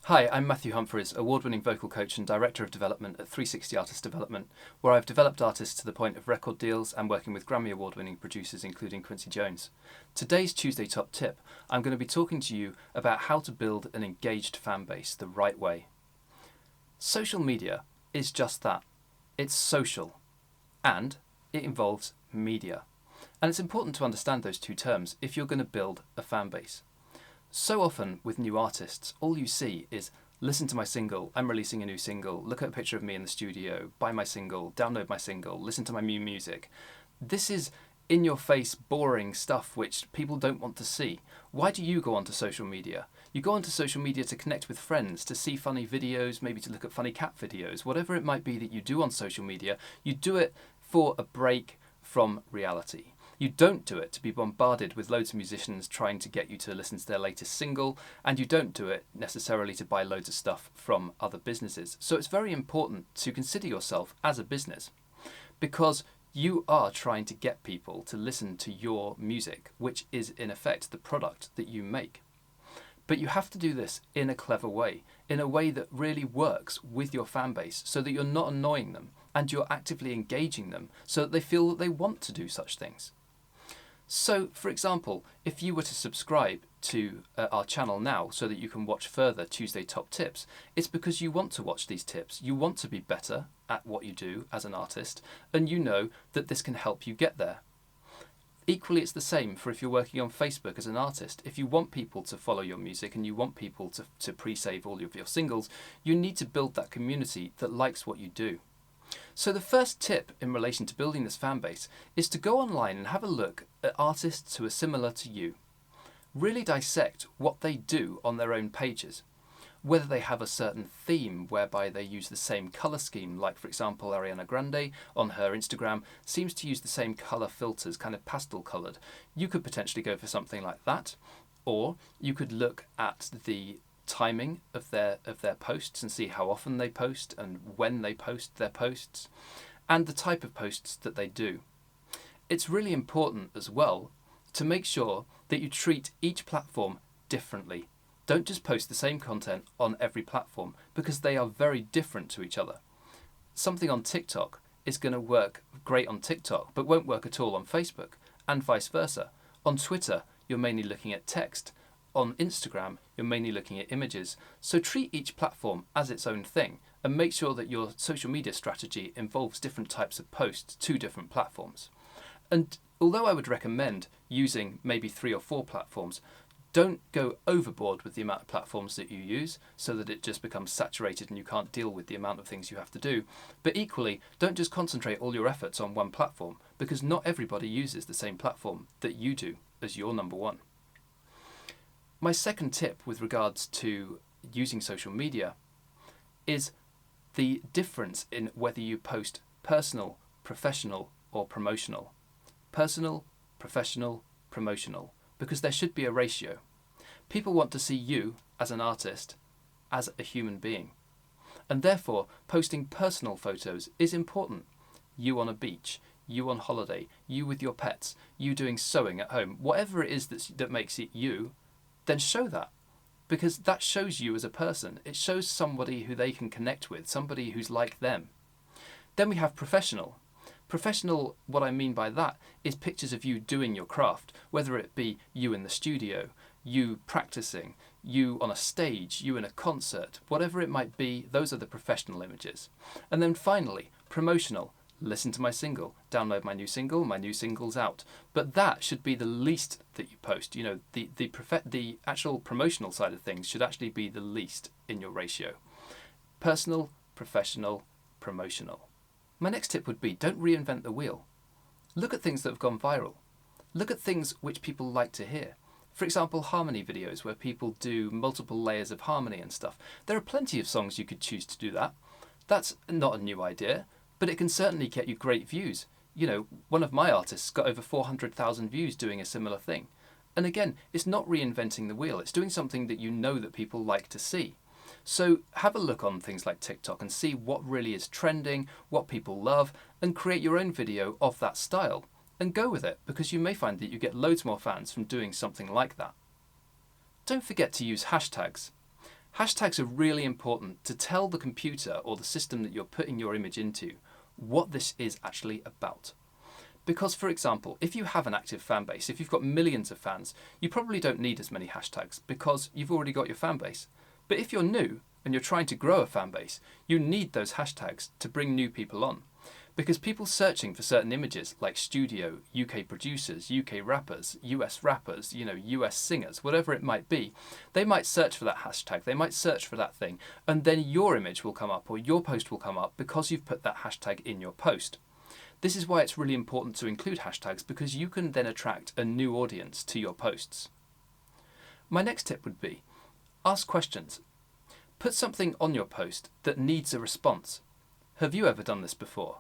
Hi, I'm Matthew Humphreys, award-winning vocal coach and Director of Development at 360 Artist Development, where I've developed artists to the point of record deals and working with Grammy Award-winning producers including Quincy Jones. Today's Tuesday Top Tip, I'm going to be talking to you about how to build an engaged fan base the right way. Social media is just that. It's social, and it involves media. And it's important to understand those two terms if you're going to build a fan base. So often with new artists, all you see is listen to my single, I'm releasing a new single, look at a picture of me in the studio, buy my single, download my single, listen to my new music. This is in-your-face, boring stuff which people don't want to see. Why do you go onto social media? You go onto social media to connect with friends, to see funny videos, maybe to look at funny cat videos. Whatever it might be that you do on social media, you do it for a break from reality. You don't do it to be bombarded with loads of musicians trying to get you to listen to their latest single, and you don't do it necessarily to buy loads of stuff from other businesses. So it's very important to consider yourself as a business, because you are trying to get people to listen to your music, which is in effect the product that you make. But you have to do this in a clever way, in a way that really works with your fan base so that you're not annoying them and you're actively engaging them so that they feel that they want to do such things. So, for example, if you were to subscribe to our channel now so that you can watch further Tuesday Top Tips, it's because you want to watch these tips. You want to be better at what you do as an artist, and you know that this can help you get there. Equally, it's the same for if you're working on Facebook as an artist. If you want people to follow your music and you want people to pre-save all of your singles, you need to build that community that likes what you do. So the first tip in relation to building this fan base is to go online and have a look at artists who are similar to you. Really dissect what they do on their own pages. Whether they have a certain theme whereby they use the same colour scheme, like for example Ariana Grande on her Instagram seems to use the same colour filters, kind of pastel coloured. You could potentially go for something like that, or you could look at the timing of their posts and see how often they post and when they post their posts and the type of posts that they do. It's really important as well to make sure that you treat each platform differently. Don't just post the same content on every platform because they are very different to each other. Something on TikTok is going to work great on TikTok but won't work at all on Facebook, and vice versa. On Twitter, you're mainly looking at text. On Instagram, you're mainly looking at images. So treat each platform as its own thing and make sure that your social media strategy involves different types of posts to different platforms. And although I would recommend using maybe 3 or 4 platforms, don't go overboard with the amount of platforms that you use so that it just becomes saturated and you can't deal with the amount of things you have to do. But equally, don't just concentrate all your efforts on one platform because not everybody uses the same platform that you do as your number one. My second tip with regards to using social media is the difference in whether you post personal, professional, or promotional. Personal, professional, promotional, because there should be a ratio. People want to see you as an artist, as a human being. And therefore, posting personal photos is important. You on a beach, you on holiday, you with your pets, you doing sewing at home, whatever it is that makes it you, then show that, because that shows you as a person. It shows somebody who they can connect with, somebody who's like them. Then we have professional. Professional, what I mean by that is pictures of you doing your craft, whether it be you in the studio, you practicing, you on a stage, you in a concert, whatever it might be, those are the professional images. And then finally, promotional. Listen to my single, download my new single's out. But that should be the least that you post. You know, the actual promotional side of things should actually be the least in your ratio. Personal, professional, promotional. My next tip would be don't reinvent the wheel. Look at things that have gone viral. Look at things which people like to hear. For example, harmony videos where people do multiple layers of harmony and stuff. There are plenty of songs you could choose to do that. That's not a new idea, but it can certainly get you great views. You know, one of my artists got over 400,000 views doing a similar thing. And again, it's not reinventing the wheel. It's doing something that you know that people like to see. So have a look on things like TikTok and see what really is trending, what people love, and create your own video of that style. And go with it, because you may find that you get loads more fans from doing something like that. Don't forget to use hashtags. Hashtags are really important to tell the computer or the system that you're putting your image into what this is actually about. Because, for example, if you have an active fan base, if you've got millions of fans, you probably don't need as many hashtags because you've already got your fan base. But if you're new and you're trying to grow a fan base, you need those hashtags to bring new people on. Because people searching for certain images like studio, UK producers, UK rappers, US, US singers, whatever it might be, they might search for that hashtag, they might search for that thing, and then your image will come up or your post will come up because you've put that hashtag in your post. This is why it's really important to include hashtags, because you can then attract a new audience to your posts. My next tip would be, ask questions. Put something on your post that needs a response. Have you ever done this before?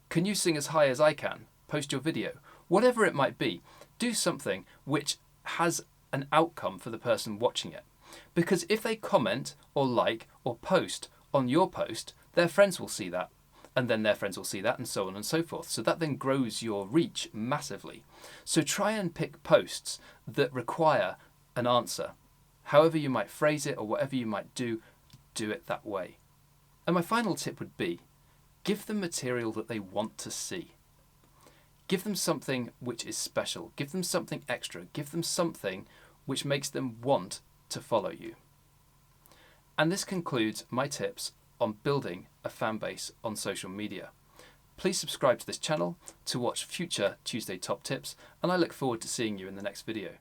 Can you sing as high as I can? Post your video. Whatever it might be, do something which has an outcome for the person watching it. Because if they comment or like or post on your post, their friends will see that. And then their friends will see that, and so on and so forth. So that then grows your reach massively. So try and pick posts that require an answer. However you might phrase it or whatever you might do it that way. And my final tip would be, give them material that they want to see. Give them something which is special. Give them something extra. Give them something which makes them want to follow you. And this concludes my tips on building a fan base on social media. Please subscribe to this channel to watch future Tuesday Top Tips, and I look forward to seeing you in the next video.